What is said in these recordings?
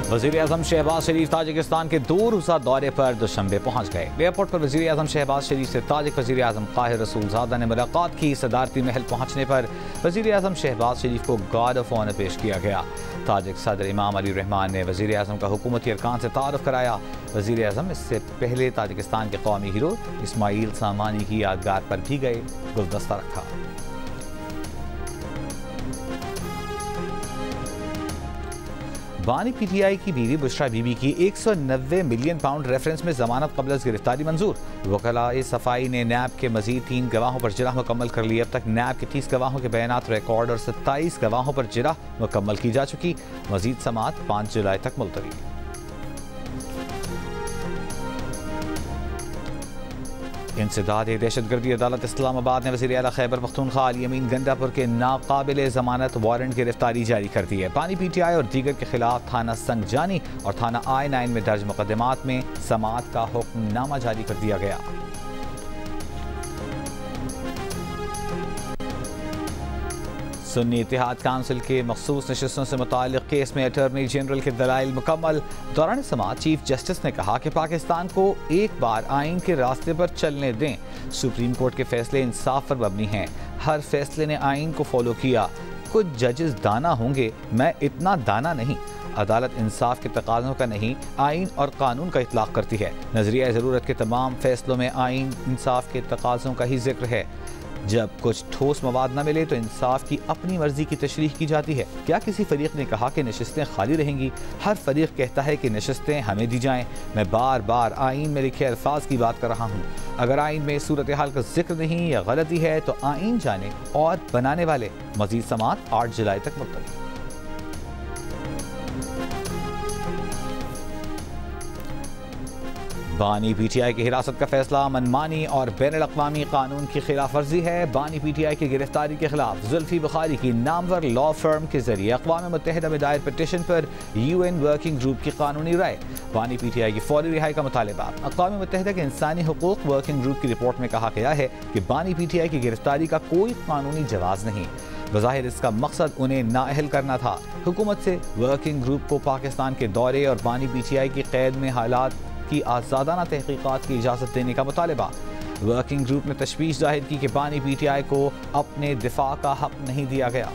वज़ीर-ए-आज़म शहबाज शरीफ ताजिकिस्तान के 2 रोज़ा दौरे पर दुशंबे पहुँच गए। एयरपोर्ट पर वज़ीर-ए-आज़म शहबाज शरीफ से ताजिक वज़ीर-ए-आज़म क़ाहिर रसूलज़ादा ने मुलाकात की। सदारती महल पहुँचने पर वज़ीर-ए-आज़म शहबाज शरीफ को गार्ड ऑफ ऑनर पेश किया गया। ताजिक सदर इमाम अली रहमान ने वज़ीर-ए-आज़म का हुकूमती अरकान से तारुफ़ कराया। वज़ीर-ए-आज़म इससे पहले ताजिकिस्तान के कौमी हीरो इस्माइल सामानी की यादगार पर भी गए, गुलदस्ता रखा। बानी पीटीआई की बीवी बुशरा बीबी की 190 मिलियन पाउंड रेफरेंस में जमानत कबल गिरफ्तारी मंजूर। वकलाए सफाई ने नैब के मजीद 3 गवाहों पर जिरह मुकम्मल कर ली। अब तक नैब के 30 गवाहों के बयानात रिकॉर्ड और 27 गवाहों पर जिरह मुकम्मल की जा चुकी। मजीद समाअत 5 जुलाई तक मुलतवी। इंसदाद दहशतगर्दी अदालत इस्लामाबाद ने वज़ीर आला खैबर पख्तूनख्वा अली अमीन गंडापुर के नाकाबिल ज़मानत वारंट गिरफ्तारी जारी कर दी है। बानी पीटीआई और दीगर के खिलाफ थाना संगजानी और थाना I-9 में दर्ज मुकदमात में समाअत का हुक्मनामा जारी कर दिया गया। सुन्नी इत्तेहाद काउंसिल के मखसूस नशिस्तों से मुताल्लिक़ केस में अटॉर्नी जनरल के दलाइल मुकम्मल। दौरान समाअत चीफ जस्टिस ने कहा कि पाकिस्तान को एक बार आइन के रास्ते पर चलने दें। सुप्रीम कोर्ट के फैसले इंसाफ पर मबनी हैं। हर फैसले ने आइन को फॉलो किया। कुछ जजेस दाना होंगे, मैं इतना दाना नहीं। अदालत इंसाफ के तकाज़ों का नहीं, आइन और कानून का इतलाक़ करती है। नज़रिया ज़रूरत के तमाम फैसलों में आइन इंसाफ के तकाज़ों का ही जिक्र है। जब कुछ ठोस मवाद न मिले तो इंसाफ की अपनी मर्जी की तशरीह की जाती है। क्या किसी फरीक ने कहा कि नशिस्तें खाली रहेंगी? हर फरीक कहता है कि नशिस्तें हमें दी जाएं। मैं बार बार आइन में लिखे अल्फाज की बात कर रहा हूँ। अगर आइन में सूरत हाल का जिक्र नहीं या गलती है तो आइन जाने और बनाने वाले। मजीद समाअत 8 जुलाई तक मुलतवी। बानी पीटीआई की हिरासत का फैसला मनमानी और बैनुल-अक़वामी कानून की खिलाफ वर्जी है। बानी पीटीआई की गिरफ्तारी के खिलाफ जुल्फी बुखारी की नामवर लॉ फर्म के जरिए अक़वाम मुत्तहिदा में दायर पिटीशन पर UN वर्किंग ग्रुप की कानूनी राय। बानी पीटीआई की फौरी रिहाई का मुतालबा। अक़वाम मुत्तहिदा के इंसानी हुकूक़ वर्किंग ग्रुप की रिपोर्ट में कहा गया है कि बानी पीटीआई की गिरफ्तारी का कोई कानूनी जवाज़ नहीं। बज़ाहिर इसका मकसद उन्हें नाअहल करना था। हुकूमत से वर्किंग ग्रुप को पाकिस्तान के दौरे और बानी पीटीआई की कैद में हालात की आज़ादाना तहकीकात की इजाज़त देने का मुतालबा। वर्किंग ग्रुप ने तशवीश जाहिर की कि बानी पीटीआई को अपने दिफा का हक नहीं दिया गया।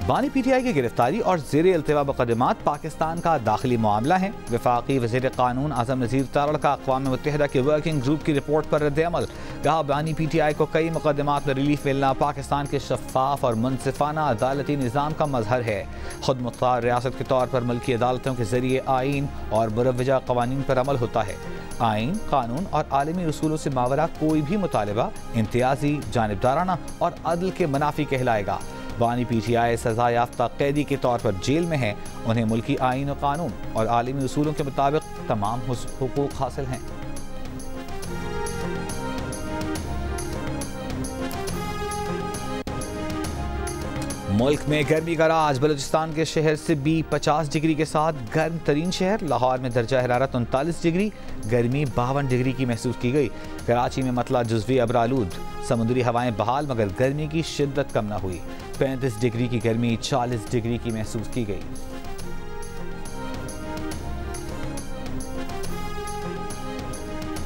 बानी पीटीआई की गिरफ्तारी और ज़ेरे इल्तिवा मुकदमात पाकिस्तान का दाखिली मामला है। वफाकी वज़ीर कानून आज़म नज़ीर तारड़ का अक़वाम मुत्तहिदा के वर्किंग ग्रुप की रिपोर्ट पर रद्द-ए-अमल। कहा बानी पीटीआई को कई मुकदमात में रिलीफ मिलना पाकिस्तान के शफ़ाफ और मुनसिफाना अदालती निज़ाम का मजहर है। खुद मुख्तार रियासत के तौर पर मुल्की अदालतों के जरिए आइन और मुरव्वजा क़वानीन पर अमल होता है। आइन, कानून और आलमी उसूलों से मावरा कोई भी मुतालबा इम्तियाजी, जानिबदाराना और अदल के मुनाफी कहलाएगा। बानी पीटीआई सजा याफ्ता कैदी के तौर पर जेल में है। उन्हें मुल्की आइन और कानून और आलमी उसूलों के मुताबिक तमाम हुकूक हासिल हैं। मुल्क में गर्मी का राज। बलूचिस्तान के शहर सिब्बी 50 डिग्री के साथ गर्म तरीन शहर। लाहौर में दर्जा हरारत 39 डिग्री, गर्मी 52 डिग्री की महसूस की गई। कराची में मतला जुज़वी अबरालूद, समुद्री हवाएं बहाल मगर गर्मी की शिद्दत कम न हुई। 35 डिग्री की गर्मी 40 डिग्री की महसूस की गई।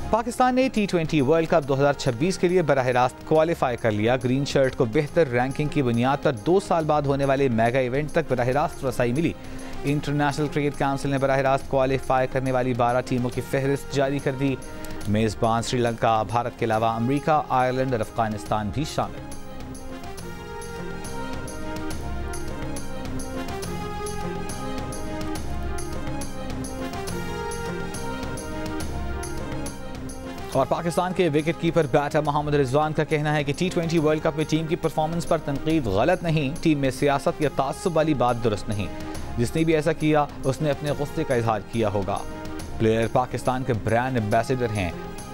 पाकिस्तान ने T20 वर्ल्ड कप 2026 के लिए बराह रास्त क्वालिफाई कर लिया। ग्रीन शर्ट को बेहतर रैंकिंग की बुनियाद पर 2 साल बाद होने वाले मेगा इवेंट तक बराह रास्त रसाई मिली। इंटरनेशनल क्रिकेट काउंसिल ने बराह रास्त क्वालिफाई करने वाली 12 टीमों की फहरिस्त जारी कर दी। मेज़बान श्रीलंका, भारत के अलावा अमरीका, आयरलैंड और अफगानिस्तान भी शामिल। और पाकिस्तान के wicket keeper batter Mohammad Rizwan का कहना है कि T20 वर्ल्ड कप में टीम की परफॉर्मेंस पर तनकीद गलत नहीं, टीम में सियासत या तासुब वाली बात दुरुस्त नहीं। जिसने भी ऐसा किया उसने अपने गुस्से का इजहार किया होगा। प्लेयर पाकिस्तान के ब्रांड एम्बेसडर हैं,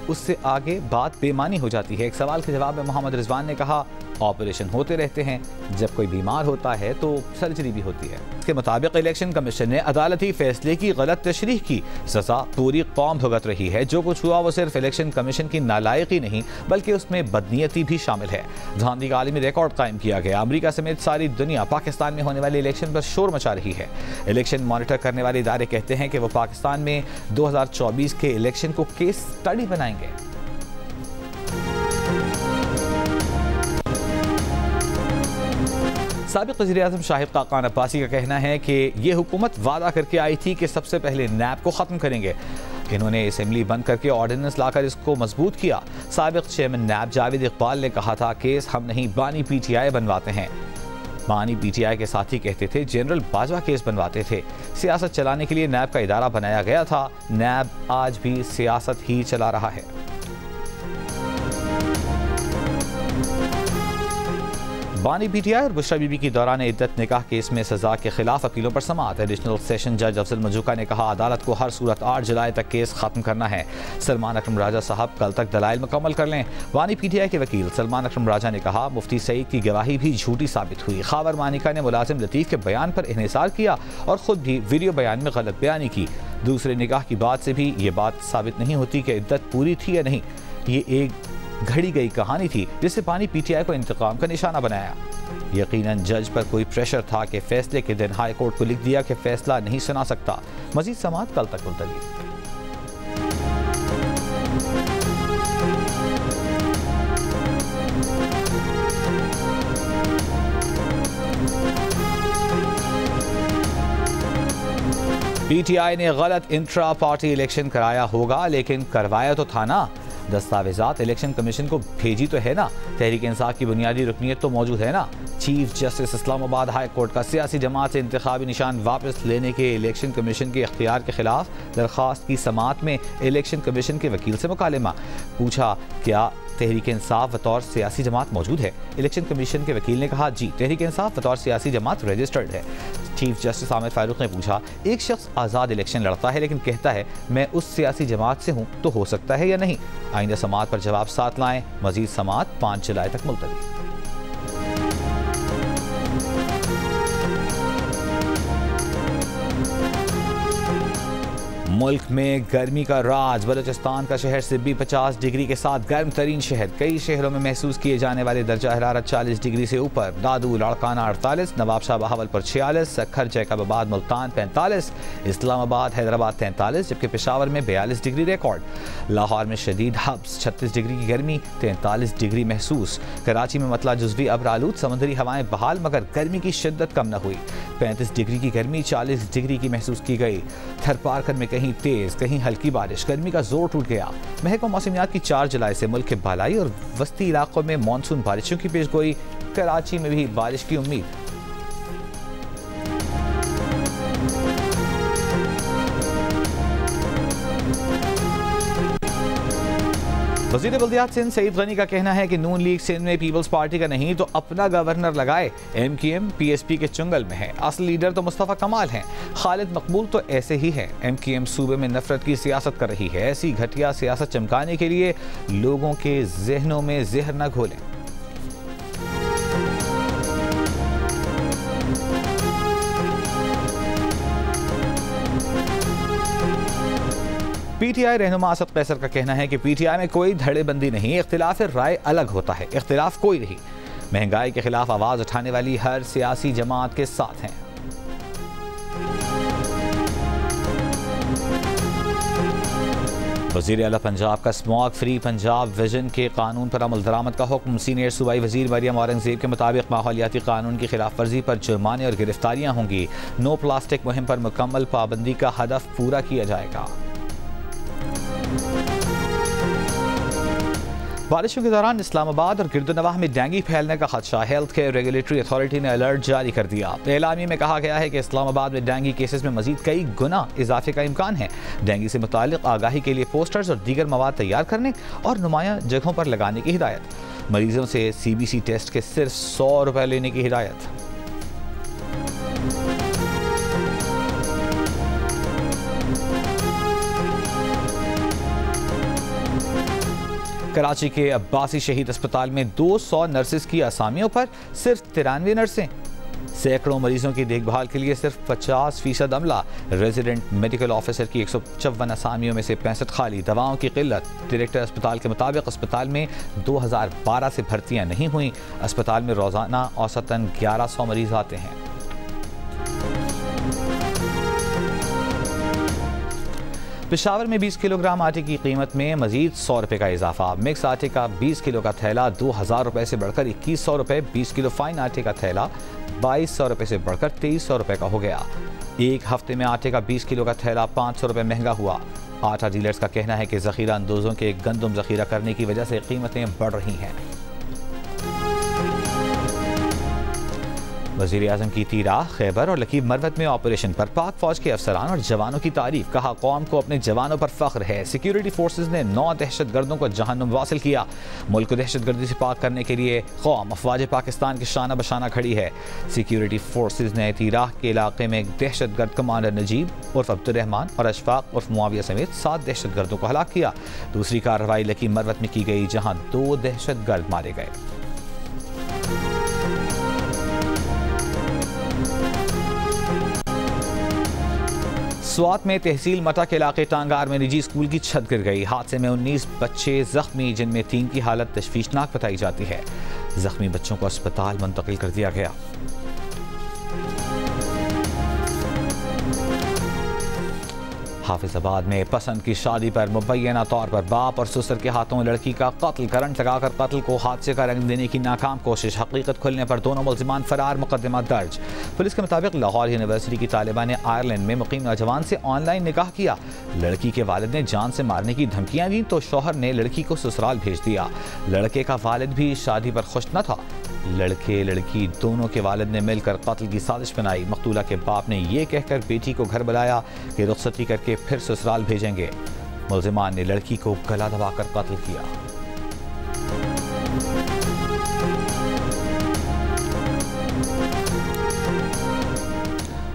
उससे आगे बात बेमानी हो जाती है। एक सवाल के जवाब में मोहम्मद रिजवान ने कहा, ऑपरेशन होते रहते हैं, जब कोई बीमार होता है तो सर्जरी भी होती है। इसके मुताबिक इलेक्शन कमीशन ने अदालती फैसले की गलत तशरीह की सजा पूरी कौम भुगत रही है। जो कुछ हुआ वो सिर्फ इलेक्शन कमीशन की नालायकी नहीं बल्कि उसमें बदनीयती भी शामिल है। धांधली का आलमी रिकॉर्ड कायम किया गया। अमेरिका समेत सारी दुनिया पाकिस्तान में होने वाले इलेक्शन पर शोर मचा रही है। इलेक्शन मॉनिटर करने वाले इदारे कहते हैं कि वो पाकिस्तान में 2024 के इलेक्शन को केस स्टडी बनाएंगे। साबिक वज़ीर-ए-आज़म शाहिद खाकान अब्बासी का कहना है कि ये हुकूमत वादा करके आई थी कि सबसे पहले नैब को ख़त्म करेंगे। इन्होंने असेंबली बंद करके ऑर्डिनेंस लाकर इसको मजबूत किया। साबिक चेयरमैन नैब जावेद इकबाल ने कहा था केस हम नहीं बानी PTI बनवाते हैं। बानी PTI के साथी कहते थे जनरल बाजवा केस बनवाते थे। सियासत चलाने के लिए नैब का इदारा बनाया गया था। नैब आज भी सियासत ही चला रहा है। बानी PTI और बुशरा बीबी की दौरान इद्दत निकाह केस में सजा के खिलाफ अपीलों पर समाअत। एडिशनल सेशन जज अफजल मजूका ने कहा अदालत को हर सूरत 8 जुलाई तक केस खत्म करना है। सलमान अकरम राजा साहब कल तक दलाइल मुकम्मल कर लें। बानी PTI के वकील सलमान अकरम राजा ने कहा मुफ्ती सईद की गवाही भी झूठी साबित हुई। खावर मानिका ने मुलाजिम लतीफ़ के बयान पर इन्हिसार किया और ख़ुद भी वीडियो बयान में गलत बयानी की। दूसरे निकाह की बात से भी ये बात साबित नहीं होती कि इद्दत पूरी थी या नहीं। ये एक घड़ी गई कहानी थी जिससे बानी PTI को इंतकाम का निशाना बनाया। यकीनन जज पर कोई प्रेशर था कि फैसले के दिन हाई कोर्ट को लिख दिया कि फैसला नहीं सुना सकता। मजीद समाअत कल तक मुलतवी। PTI ने गलत इंट्रा पार्टी इलेक्शन कराया होगा लेकिन करवाया तो था ना। दस्तावेजात इलेक्शन कमीशन को भेजी तो है ना। तहरीक इंसाफ की बुनियादी रुकनीत तो मौजूद है ना। Chief justice Islamabad high court का सियासी जमात से इंतखाबी निशान वापस लेने के इलेक्शन कमीशन के इख्तियार के खिलाफ दरख्वास्त की समाअत में इलेक्शन कमीशन के वकील से मुकालमा। पूछा क्या तहरीक इंसाफ बतौर सियासी जमात मौजूद है। इलेक्शन कमीशन के वकील ने कहा जी तहरीक इंसाफ बतौर सियासी जमात रजिस्टर्ड है। चीफ जस्टिस आमिर फारूक ने पूछा एक शख्स आज़ाद इलेक्शन लड़ता है लेकिन कहता है मैं उस सियासी जमात से हूँ तो हो सकता है या नहीं। आइंदा समाअत पर जवाब साथ लाएं। मजीद समाअत 5 जुलाई तक मुलतवी। मुल्क में गर्मी का राज। बलूचिस्तान का शहर सिब्बी 50 डिग्री के साथ गर्म तरीन शहर। कई शहरों में महसूस किए जाने वाले दर्जा हरारत 40 डिग्री से ऊपर। दादू लाड़काना 48, नवाबशाह बहावलपुर 46, सखर जैकबाबाद मुल्तान 45, इस्लामाबाद हैदराबाद 43, जबकि पेशावर में 42 डिग्री रिकॉर्ड। लाहौर में शदीद हब्स 36 डिग्री की गर्मी, 43 डिग्री महसूस। कराची में मतला जुज़वी अब्र आलूद, समुद्री हवाएं बहाल मगर गर्मी की शिद्दत कम न हुई। 35 डिग्री की गर्मी 40 डिग्री की महसूस की गई। थरपारकर में कहीं तेज कहीं हल्की बारिश। गर्मी का जोर टूट गया। महकमा मौसमियात की 4 जुलाई से मुल्क के बालाई और वस्ती इलाकों में मानसून बारिशों की पेशगोई। कराची में भी बारिश की उम्मीद। वज़ीर बल्दियात सिंध सईद गनी का कहना है कि नून लीग सिंध में पीपल्स पार्टी का नहीं तो अपना गवर्नर लगाए। MKM PSP के चुंगल में है। असल लीडर तो मुस्तफ़ा कमाल हैं। खालिद मकबूल तो ऐसे ही हैं। MKM सूबे में नफरत की सियासत कर रही है। ऐसी घटिया सियासत चमकाने के लिए लोगों के जहनों में जहर न घोलें। PTI रहनुमा असद कैसर का कहना है कि PTI में कोई धड़ेबंदी नहीं, इख्तिलाफ राय अलग होता है, इख्तिलाफ कोई नहीं। महंगाई के खिलाफ आवाज उठाने वाली हर सियासी जमात के साथ हैं। वज़ीर आला पंजाब का स्मॉग फ्री पंजाब विजन के कानून पर अमल दरामद का हुक्म। सीनियर सूबाई वज़ीर मरियम औरंगज़ेब के मुताबिक माहौलियाती कानून की खिलाफ वर्जी पर जुर्माने और गिरफ्तारियाँ होंगी। नो प्लास्टिक मुहिम पर मुकम्मल पाबंदी का हदफ पूरा किया जाएगा। बारिशों के दौरान इस्लामाबाद और गिरदोनवाह में डेंगू फैलने का खदशा। हेल्थ केयर रेगुलेटरी अथॉरिटी ने अलर्ट जारी कर दिया। एलामी में कहा गया है कि इस्लामाबाद में डेंगू केसेस में मजीद कई गुना इजाफे का इम्कान है। डेंगू से मुतालिक आगाही के लिए पोस्टर्स और दीगर मवाद तैयार करने और नुमाया जगहों पर लगाने की हिदायत। मरीजों से CBC टेस्ट के सिर्फ 100 रुपये लेने की हिदायत। कराची के अब्बासी शहीद अस्पताल में 200 नर्सेज की असामियों पर सिर्फ 93 नर्सें। सैकड़ों मरीजों की देखभाल के लिए सिर्फ 50% अमला। रेजिडेंट मेडिकल ऑफिसर की 154 असामियों में से 65 खाली। दवाओं की किल्लत। डायरेक्टर अस्पताल के मुताबिक अस्पताल में 2012 से भर्तियां नहीं हुई। अस्पताल में रोजाना औसतन 1100 मरीज आते हैं। पेशावर में 20 किलोग्राम आटे की कीमत में मजीद 100 रुपये का इजाफा। मिक्स आटे का 20 किलो का थैला 2000 रुपये से बढ़कर 2100 रुपये। 20 किलो फाइन आटे का थैला 2200 रुपये से बढ़कर 2300 रुपये का हो गया। एक हफ्ते में आटे का 20 किलो का थैला 500 रुपये महंगा हुआ। आटा डीलर्स का कहना है कि जखीरा अंदोजों के गंदम जखीरा करने की वजह से कीमतें बढ़ रही हैं। वज़ीर आज़म की तीरा, खैबर और लकीब मरवत में ऑपरेशन पर पाक फौज के अफसरान और जवानों की तारीफ। कहा, कौम को अपने जवानों पर फख्र है। सिक्योरिटी फोर्सेज ने 9 दहशतगर्दों को जहन्नुम वासिल किया। मुल्क को दहशतगर्दी से पाक करने के लिए कौम अफवाज पाकिस्तान के शाना बशाना खड़ी है। सिक्योरिटी फोर्सेज ने तीरा के इलाके में दहशतगर्द कमांडर नजीब उर्फ अब्दुर्रहमान और अशफाक उर्फ मुआविया समेत 7 दहशतगर्दों को हलाक किया। दूसरी कार्रवाई लकीब मरवत में की गई, जहाँ 2 दहशतगर्द मारे गए। स्वात में तहसील मटा के इलाके टांगार में निजी स्कूल की छत गिर गई। हादसे में 19 बच्चे जख्मी, जिनमें 3 की हालत तशवीशनाक बताई जाती है। जख्मी बच्चों को अस्पताल मुंतकिल कर दिया गया। हाफिजाबाद में पसंद की शादी पर मुबैना तौर पर बाप और ससुर के हाथों लड़की का कत्ल। करंट लगाकर कत्ल को हादसे का रंग देने की नाकाम कोशिश। हकीकत खुलने पर दोनों मुल्जिमान फरार। मुकदमा दर्ज। पुलिस के मुताबिक लाहौर यूनिवर्सिटी की तालिबा ने आयरलैंड में मुकीम नौजवान से ऑनलाइन निकाह किया। लड़की के वालिद ने जान से मारने की धमकियां दी तो शौहर ने लड़की को ससुराल भेज दिया। लड़के का वालिद भी शादी पर खुश न था। लड़के लड़की दोनों के वालिद ने मिलकर कत्ल की साजिश बनाई। मकतूला के बाप ने यह कहकर बेटी को घर बुलाया कि रुखसती करके फिर ससुराल भेजेंगे। मुल्जिमान ने लड़की को गला दबाकर कत्ल किया।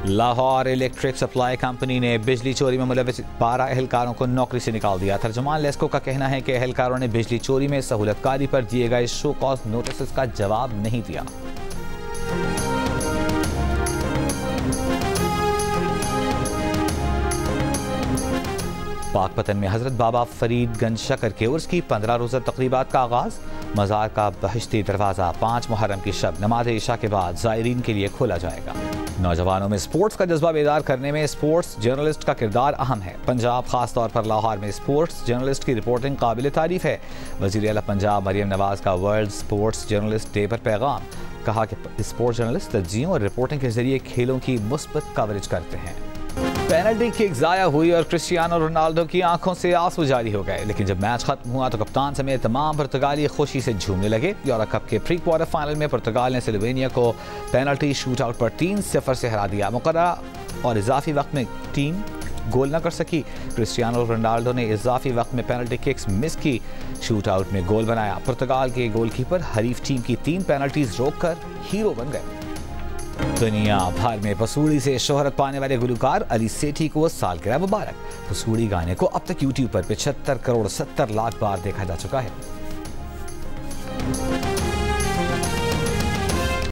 लाहौर इलेक्ट्रिक सप्लाई कंपनी ने बिजली चोरी में मुलविस 12 एहलकारों को नौकरी से निकाल दिया। तर्जुमान लेस्को का कहना है कि एहलकारों ने बिजली चोरी में सहूलतकारी पर दिए गए शो कॉज नोटिस का जवाब नहीं दिया। पाकपतन में हजरत बाबा फरीदगंज शकर के उर्स की 15 रोज़ा तकरीबात का आगाज। मज़ार का बहिश्ती दरवाज़ा 5 मुहर्रम की शब नमाज इशा के बाद ज़ायरीन के लिए खोला जाएगा। नौजवानों में स्पोर्ट्स का जज्बा बेदार करने में स्पोर्ट्स जर्नलिस्ट का किरदार अहम है। पंजाब खास तौर पर लाहौर में स्पोर्ट्स जर्नलिस्ट की रिपोर्टिंग काबिल तारीफ है। वज़ीर आला पंजाब मरियम नवाज का वर्ल्ड स्पोर्ट्स जर्नलिस्ट डे पर पैगाम। कहा कि स्पोर्ट्स जर्नलिस्ट तज्जियों और रिपोर्टिंग के जरिए खेलों की मुस्बत कवरेज करते हैं। पेनल्टी किक ज़ाया हुई और क्रिस्टियानो रोनाल्डो की आंखों से आंसू जारी हो गए। लेकिन जब मैच खत्म हुआ तो कप्तान समेत तमाम पुर्तगाली खुशी से झूमने लगे। यूरो कप के प्री क्वार्टर फाइनल में पुर्तगाल ने स्लोवेनिया को पेनल्टी शूट आउट पर 3-0 से हरा दिया। मुकर्ररा और इजाफी वक्त में टीम गोल न कर सकी। क्रिस्टियानो रोनाल्डो ने इजाफी वक्त में पेनल्टी किक्स मिस की, शूट आउट में गोल बनाया। पुर्तगाल के गोलकीपर हरीफ टीम की 3 पेनल्टीज रोककर हीरो बन गए। दुनिया भर में पसूड़ी से शोहरत पाने वाले गुलकार अली सेठी को सालगिरह मुबारक। पसूड़ी गाने को अब तक यूट्यूब पर 75 करोड़ 70 लाख बार देखा जा चुका है।